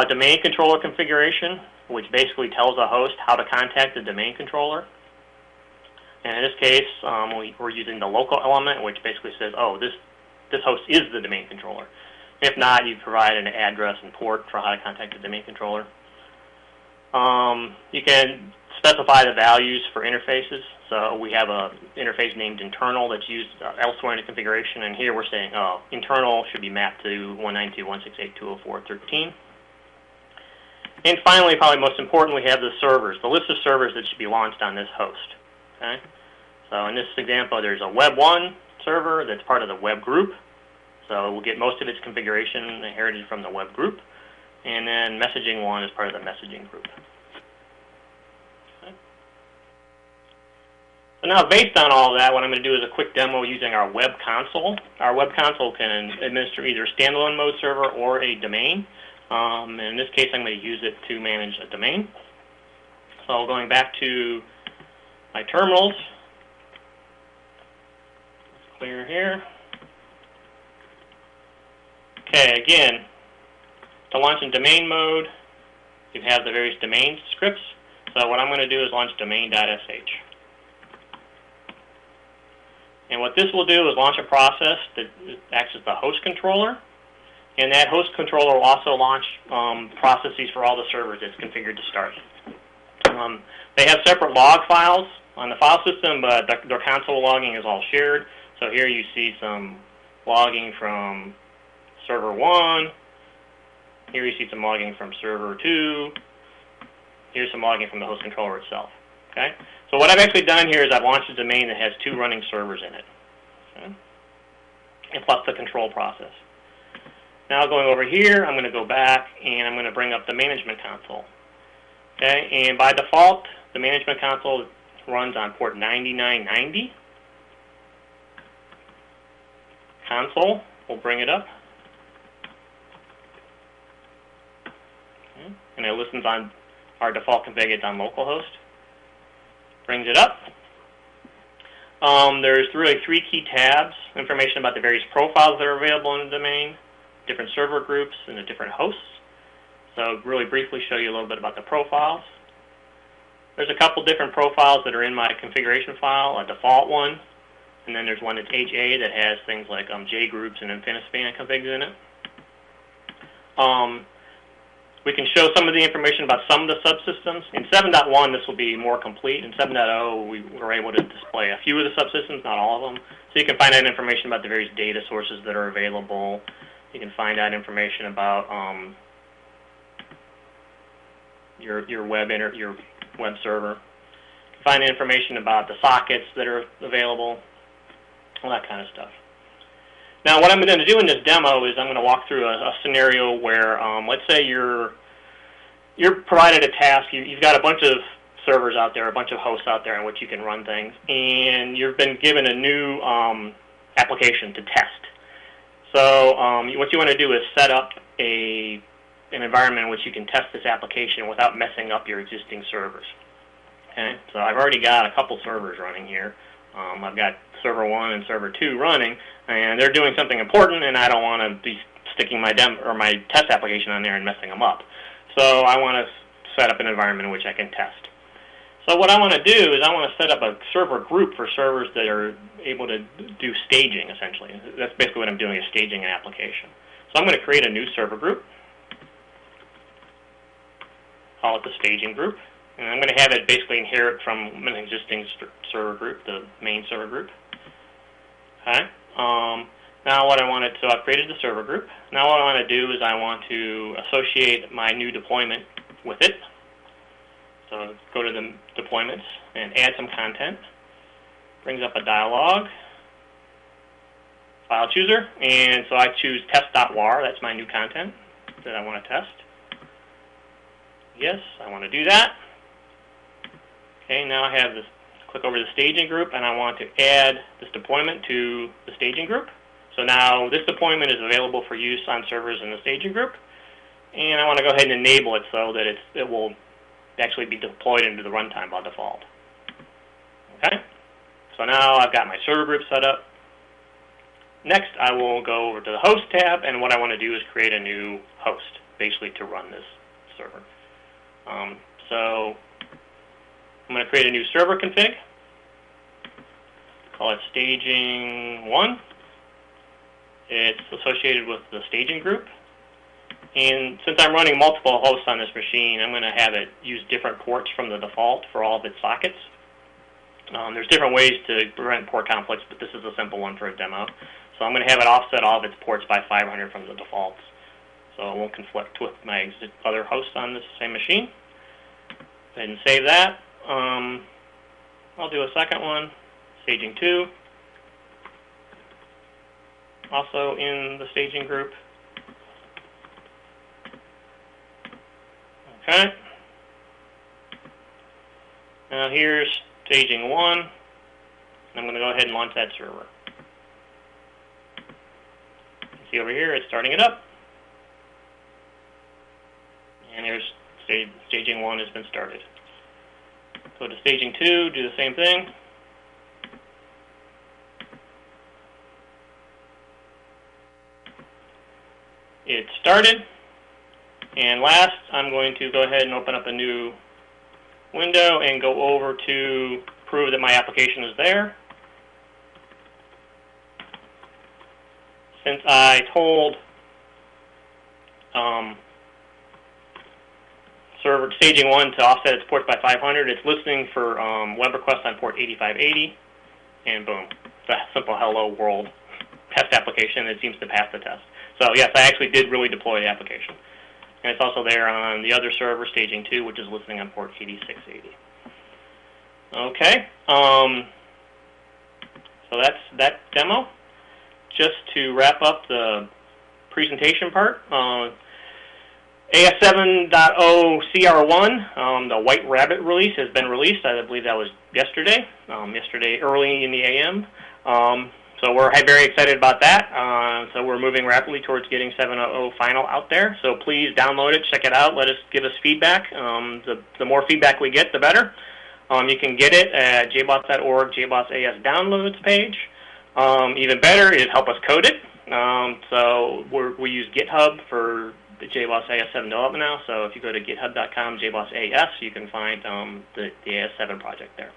Domain controller configuration, which basically tells a host how to contact the domain controller. And in this case, we're using the local element, which basically says, oh, this host is the domain controller. If not, you provide an address and port for how to contact the domain controller. You can specify the values for interfaces. So we have an interface named internal that's used elsewhere in the configuration, and here we're saying, oh, internal should be mapped to 192.168.204.13. And finally, probably most important, we have the servers, the list of servers that should be launched on this host. Okay? So in this example, there's a Web 1 server that's part of the web group. So we'll get most of its configuration inherited from the web group. And then messaging one is part of the messaging group. Okay. So now based on all that, what I'm going to do is a quick demo using our web console. Our web console can administer either a standalone mode server or a domain. And in this case, I'm going to use it to manage a domain. So going back to my terminals, let's clear here. Okay, again, to launch in domain mode, you have the various domain scripts. So what I'm going to do is launch domain.sh. And what this will do is launch a process that acts as the host controller. And that host controller will also launch processes for all the servers it's configured to start. They have separate log files on the file system, but their console logging is all shared. So here you see some logging from server 1. Here you see some logging from server 2. Here's some logging from the host controller itself. Okay? So what I've actually done here is I've launched a domain that has 2 running servers in it, okay? And plus the control process. Now going over here, I'm going to go back and I'm going to bring up the management console. Okay, and by default, the management console runs on port 9990. Console, we'll bring it up. Okay. And it listens on our default config, it's on localhost. Brings it up. There's really 3 key tabs: information about the various profiles that are available in the domain, different server groups, and the different hosts. So really briefly show you a little bit about the profiles. There's a couple different profiles that are in my configuration file, a default one, and then there's one that's HA that has things like J groups and Infinispan configs in it. We can show some of the information about some of the subsystems. In 7.1, this will be more complete. In 7.0, we were able to display a few of the subsystems, not all of them. So you can find out information about the various data sources that are available. You can find out information about your web server. You can find information about the sockets that are available, all that kind of stuff. Now, what I'm going to do in this demo is I'm going to walk through a scenario where, let's say you're provided a task. You've got a bunch of servers out there, a bunch of hosts out there in which you can run things, and you've been given a new application to test. So what you want to do is set up an environment in which you can test this application without messing up your existing servers. Okay, so I've already got a couple servers running here. I've got server 1 and server 2 running, and they're doing something important, and I don't want to be sticking my test application on there and messing them up. So I want to set up an environment in which I can test. So what I want to do is I want to set up a server group for servers that are able to do staging, essentially. That's basically what I'm doing, is staging an application. So I'm going to create a new server group. Call it the staging group. And I'm going to have it basically inherit from an existing server group, the main server group. Okay. Now what I want so I've created the server group. Now what I want to do is I want to associate my new deployment with it. So go to the deployments and add some content. Brings up a dialog, file chooser, and so I choose test.war. That's my new content that I want to test. Yes, I want to do that. Okay, now I have this. Click over the staging group, and I want to add this deployment to the staging group. So now this deployment is available for use on servers in the staging group, and I want to go ahead and enable it so that it will actually be deployed into the runtime by default. Okay, so now I've got my server group set up. Next, I will go over to the host tab, and what I want to do is create a new host, basically to run this server. So I'm going to create a new server config. Call it staging 1. It's associated with the staging group. And since I'm running multiple hosts on this machine, I'm going to have it use different ports from the default for all of its sockets. There's different ways to prevent port conflicts, but this is a simple one for a demo. So I'm going to have it offset all of its ports by 500 from the defaults, so it won't conflict with my other hosts on this same machine. Go ahead and save that. I'll do a second one, staging 2, also in the staging group. Okay. Now here's staging 1. And I'm going to go ahead and launch that server. You see over here, it's starting it up. And here's staging 1 has been started. Go to staging 2, do the same thing. It started. And last, I'm going to go ahead and open up a new window and go over to prove that my application is there. since I told server staging 1 to offset its ports by 500, it's listening for web requests on port 8580, and boom, it's a simple hello world test application. It seems to pass the test. So yes, I actually did really deploy the application. And it's also there on the other server, staging 2, which is listening on port 8680. Okay, so that's that demo. Just to wrap up the presentation part, AS7.0 CR1, the White Rabbit release has been released. I believe that was yesterday, early in the AM. So we're very excited about that. So we're moving rapidly towards getting 7.0 final out there. So please download it, check it out, give us feedback. The more feedback we get, the better. You can get it at jboss.org, JBoss AS downloads page. Even better is help us code it. So we use GitHub for the JBoss AS7 development now. So if you go to github.com, JBoss AS, you can find the AS7 project there.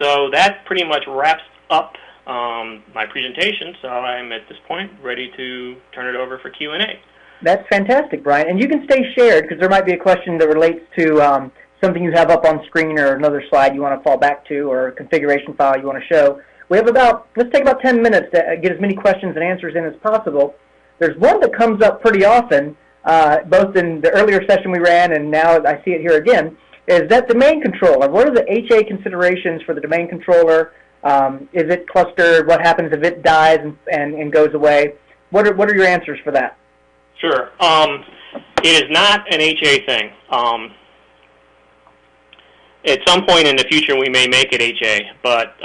So that pretty much wraps up my presentation. So I'm at this point ready to turn it over for Q&A. That's fantastic, Brian. And you can stay shared because there might be a question that relates to something you have up on screen or another slide you want to fall back to or a configuration file you want to show. We have let's take about 10 minutes to get as many questions and answers in as possible. There's one that comes up pretty often, both in the earlier session we ran and now I see it here again, is that domain controller. What are the HA considerations for the domain controller? Is it clustered? What happens if it dies and goes away? What are your answers for that? Sure. It is not an HA thing. At some point in the future we may make it HA, but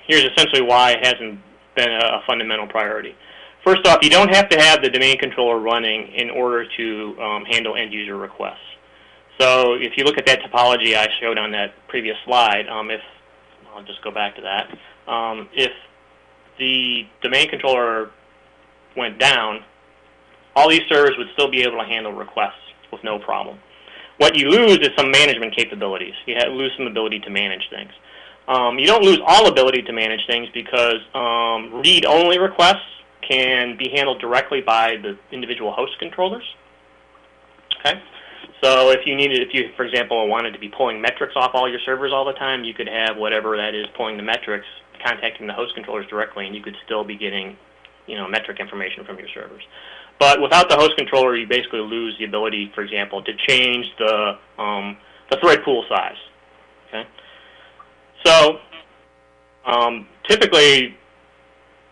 here's essentially why it hasn't been a fundamental priority. First off, you don't have to have the domain controller running in order to handle end-user requests. So if you look at that topology I showed on that previous slide, I'll just go back to that. If the domain controller went down, all these servers would still be able to handle requests with no problem. What you lose is some management capabilities. You lose some ability to manage things. You don't lose all ability to manage things because read-only requests can be handled directly by the individual host controllers. Okay, so if you, for example, wanted to be pulling metrics off all your servers all the time, you could have whatever that is pulling the metrics contacting the host controllers directly, and you could still be getting, metric information from your servers. But without the host controller, you basically lose the ability, for example, to change the thread pool size. Okay, so typically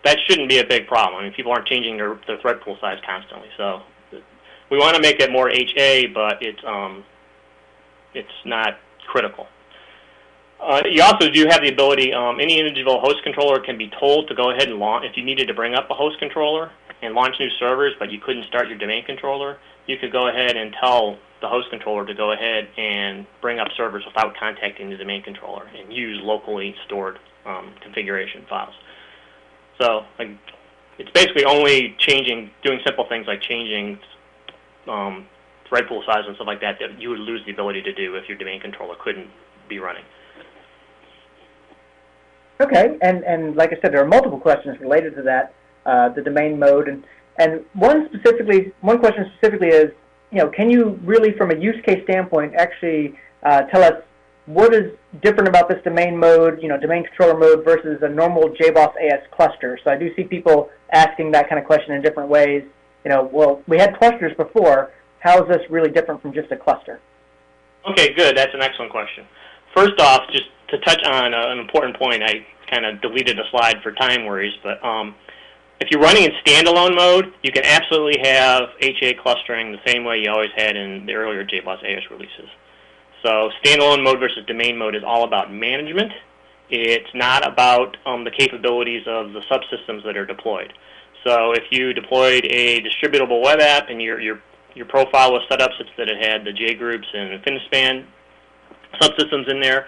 that shouldn't be a big problem. I mean, people aren't changing their thread pool size constantly. So we want to make it more HA, but it's not critical. You also do have the ability, any individual host controller can be told to go ahead and launch. If you needed to bring up a host controller and launch new servers, but you couldn't start your domain controller, you could go ahead and tell the host controller to go ahead and bring up servers without contacting the domain controller and use locally stored configuration files. So it's basically only doing simple things like changing thread pool size and stuff like that that you would lose the ability to do if your domain controller couldn't be running. Okay, and like I said, there are multiple questions related to that, the domain mode, and one question specifically is, can you really, from a use case standpoint, actually tell us what is different about this domain mode, domain controller mode versus a normal JBoss AS cluster? So I do see people asking that kind of question in different ways. Well, we had clusters before. How is this really different from just a cluster? Okay, good. That's an excellent question. First off, just to touch on an important point, I kind of deleted a slide for time worries, but if you're running in standalone mode, you can absolutely have HA clustering the same way you always had in the earlier JBoss AS releases. So standalone mode versus domain mode is all about management. It's not about the capabilities of the subsystems that are deployed. So if you deployed a distributable web app and your profile was set up such that it had the JGroups and InfiniSpan subsystems in there,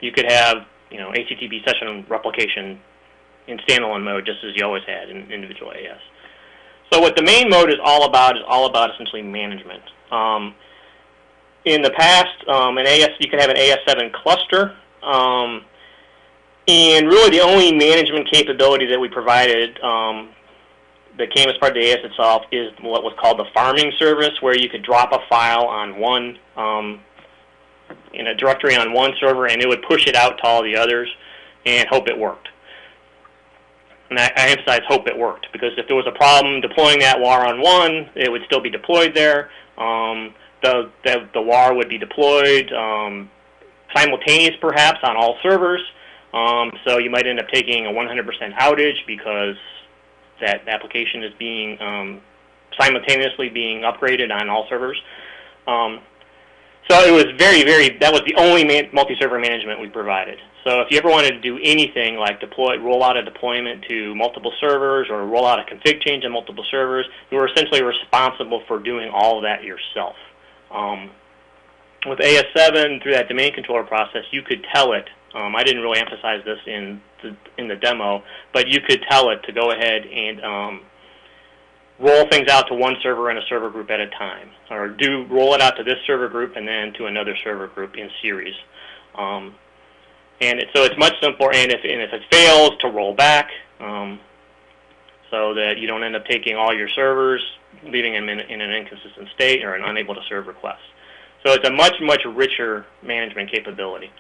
you could have HTTP session replication in standalone mode just as you always had in individual AS. So what domain mode is all about essentially management. In the past, you could have an AS7 cluster. And really the only management capability that we provided that came as part of the AS itself is what was called the farming service, where you could drop a file on one, in a directory on one server, and it would push it out to all the others and hope it worked. And I emphasize hope it worked, because if there was a problem deploying that WAR on one, it would still be deployed there. The WAR would be deployed simultaneous, perhaps, on all servers. So you might end up taking a 100% outage because that application is being simultaneously being upgraded on all servers. So it was that was the only multi-server management we provided. So if you ever wanted to do anything like roll out a deployment to multiple servers or roll out a config change on multiple servers, you were essentially responsible for doing all of that yourself. With AS7, through that domain controller process, you could tell it, I didn't really emphasize this in the demo, but you could tell it to go ahead and roll things out to one server and a server group at a time, or roll it out to this server group and then to another server group in series. So it's much simpler, and if it fails, to roll back, so that you don't end up taking all your servers, leaving them in an inconsistent state or an unable to serve request. So it's a much, much richer management capability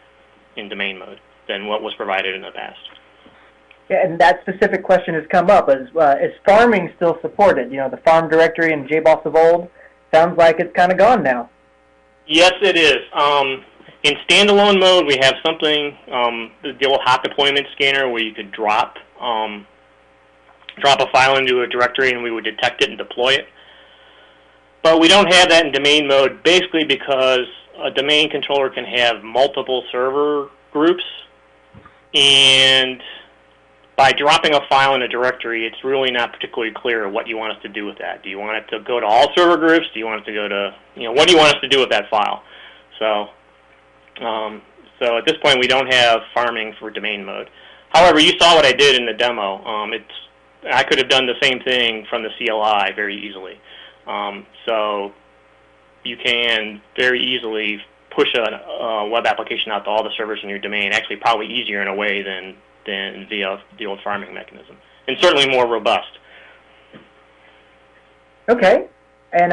in domain mode than what was provided in the past. Yeah, and that specific question has come up. Is farming still supported? You know, the farm directory and JBoss of old sounds like it's kind of gone now. Yes, it is. In standalone mode, we have something, the old hot deployment scanner, where you could drop a file into a directory and we would detect it and deploy it. But we don't have that in domain mode, basically because a domain controller can have multiple server groups, and by dropping a file in a directory, it's really not particularly clear what you want us to do with that. Do you want it to go to all server groups? Do you want it to go to, what do you want us to do with that file? So at this point, we don't have farming for domain mode. However, you saw what I did in the demo. I could have done the same thing from the CLI very easily. So you can very easily push a web application out to all the servers in your domain, actually probably easier in a way than via the old farming mechanism, and certainly more robust. Okay, and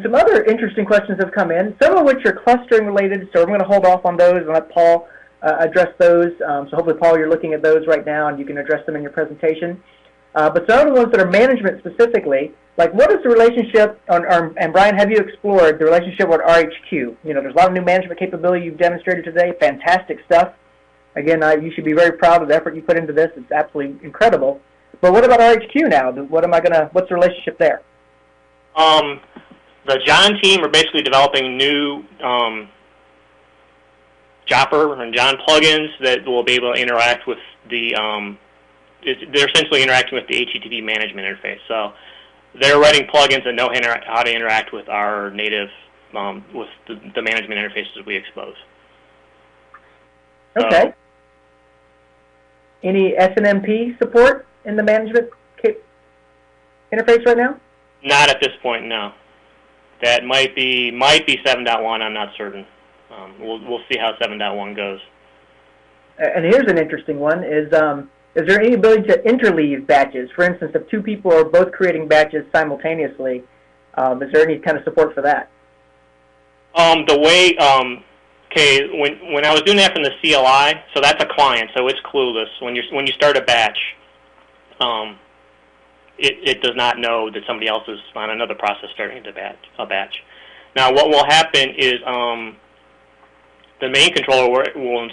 some other interesting questions have come in, some of which are clustering related, so I'm going to hold off on those and let Paul address those. So hopefully, Paul, you're looking at those right now and you can address them in your presentation. But some of the ones that are management specifically, like what is the relationship, and Brian, have you explored the relationship with RHQ? You know, there's a lot of new management capability you've demonstrated today, fantastic stuff. Again, you should be very proud of the effort you put into this. It's absolutely incredible. But what about RHQ now? What's the relationship there? The John team are basically developing new Jopper and John plugins that will be able to interact with they're essentially interacting with the HTTP management interface. So they're writing plugins that know how to interact with our native, with the management interfaces we expose. Okay. Any SNMP support in the management interface right now? Not at this point, no. That might be 7.1. I'm not certain. We'll see how 7.1 goes. And here's an interesting one: is there any ability to interleave batches? For instance, if two people are both creating batches simultaneously, is there any kind of support for that? When I was doing that from the CLI, so that's a client, so it's clueless. When you start a batch, it does not know that somebody else is on another process starting a batch. Now, what will happen is the main controller will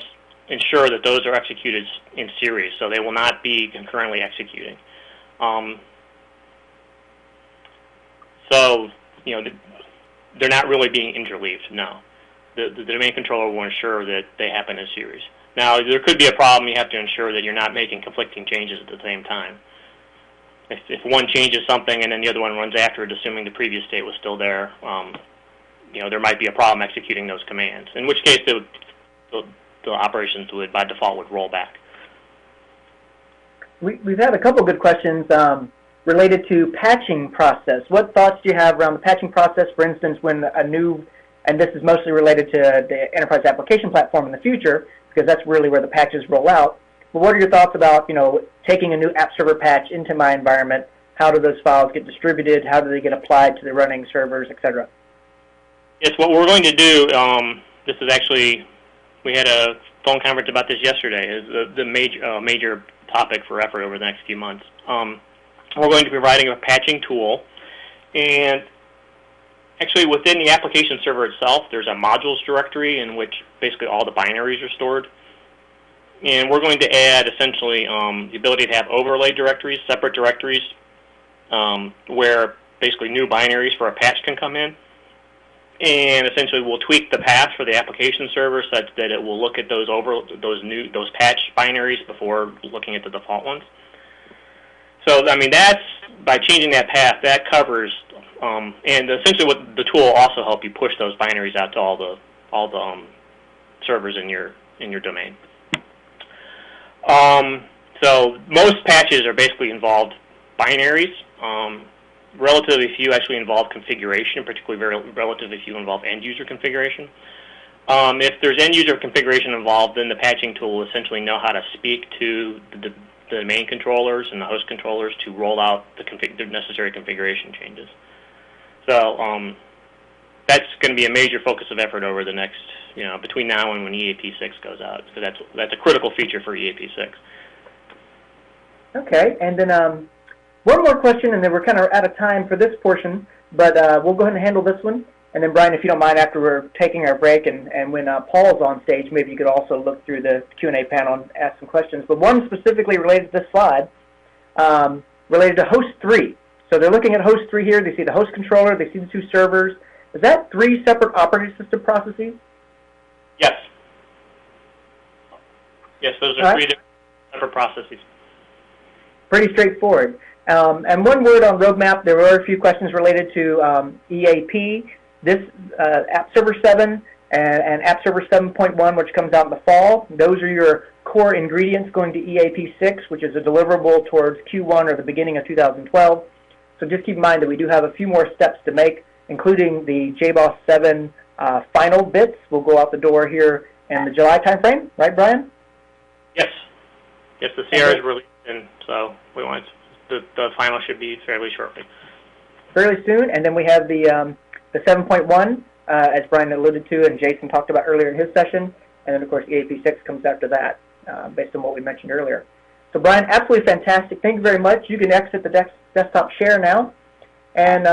ensure that those are executed in series, so they will not be concurrently executing. So, they're not really being interleaved, no. The domain controller will ensure that they happen in series. Now, there could be a problem. You have to ensure that you're not making conflicting changes at the same time. If one changes something and then the other one runs after it, assuming the previous state was still there, there might be a problem executing those commands, in which case the operations by default roll back. We've had a couple good questions related to patching process. What thoughts do you have around the patching process, for instance, when a new, and this is mostly related to the Enterprise Application Platform in the future, because that's really where the patches roll out. But what are your thoughts about, taking a new app server patch into my environment? How do those files get distributed? How do they get applied to the running servers, etc.? Yes, what we're going to do, this is actually, we had a phone conference about this yesterday, is the major topic for effort over the next few months. We're going to be providing a patching tool, and actually within the application server itself, there's a modules directory in which basically all the binaries are stored. And we're going to add essentially the ability to have overlay directories, separate directories, where basically new binaries for a patch can come in. And essentially we'll tweak the path for the application server such that it will look at those patch binaries before looking at the default ones. So I mean, that's, by changing that path, that covers, and essentially what the tool will also help you push those binaries out to all the servers in your domain. So most patches are basically involved binaries. Relatively few actually involve configuration, particularly relatively few involve end-user configuration. If there's end-user configuration involved, then the patching tool will essentially know how to speak to the domain controllers and the host controllers to roll out the necessary configuration changes. So that's going to be a major focus of effort over the next, between now and when EAP 6 goes out, because that's a critical feature for EAP 6. Okay, and then one more question, and then we're kind of out of time for this portion, but we'll go ahead and handle this one. And then, Brian, if you don't mind, after we're taking our break and when Paul's on stage, maybe you could also look through the Q&A panel and ask some questions. But one specifically related to this slide, related to host 3. So they're looking at host 3 here. They see the host controller. They see the 2 servers. Is that 3 separate operating system processes? Yes. Yes, those are 3 different separate processes. Pretty straightforward. And one word on roadmap, there were a few questions related to EAP. This App Server 7 and App Server 7.1, which comes out in the fall, those are your core ingredients going to EAP 6, which is a deliverable towards Q1 or the beginning of 2012. So just keep in mind that we do have a few more steps to make, including the JBoss 7 final bits will go out the door here in the July timeframe, right, Brian? Yes. Yes, the CR is released, and so we want the final should be fairly shortly. Fairly soon, and then we have the 7.1, as Brian alluded to and Jason talked about earlier in his session, and then of course EAP 6 comes after that, based on what we mentioned earlier. So Brian, absolutely fantastic. Thank you very much. You can exit the desktop share now, and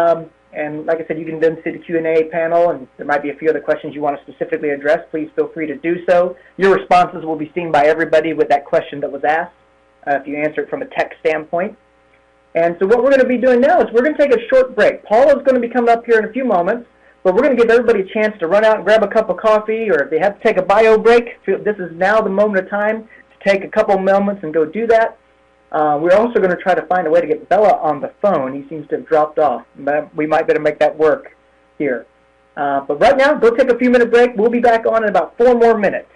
like I said, you can then see the Q&A panel, and there might be a few other questions you want to specifically address. Please feel free to do so. Your responses will be seen by everybody with that question that was asked, if you answer it from a text standpoint. And so what we're going to be doing now is we're going to take a short break. Paul is going to be coming up here in a few moments, but we're going to give everybody a chance to run out and grab a cup of coffee, or if they have to take a bio break, this is now the moment of time to take a couple of moments and go do that. We're also going to try to find a way to get Bella on the phone. He seems to have dropped off. We might be able to make that work here. But right now, go take a few-minute break. We'll be back on in about 4 more minutes.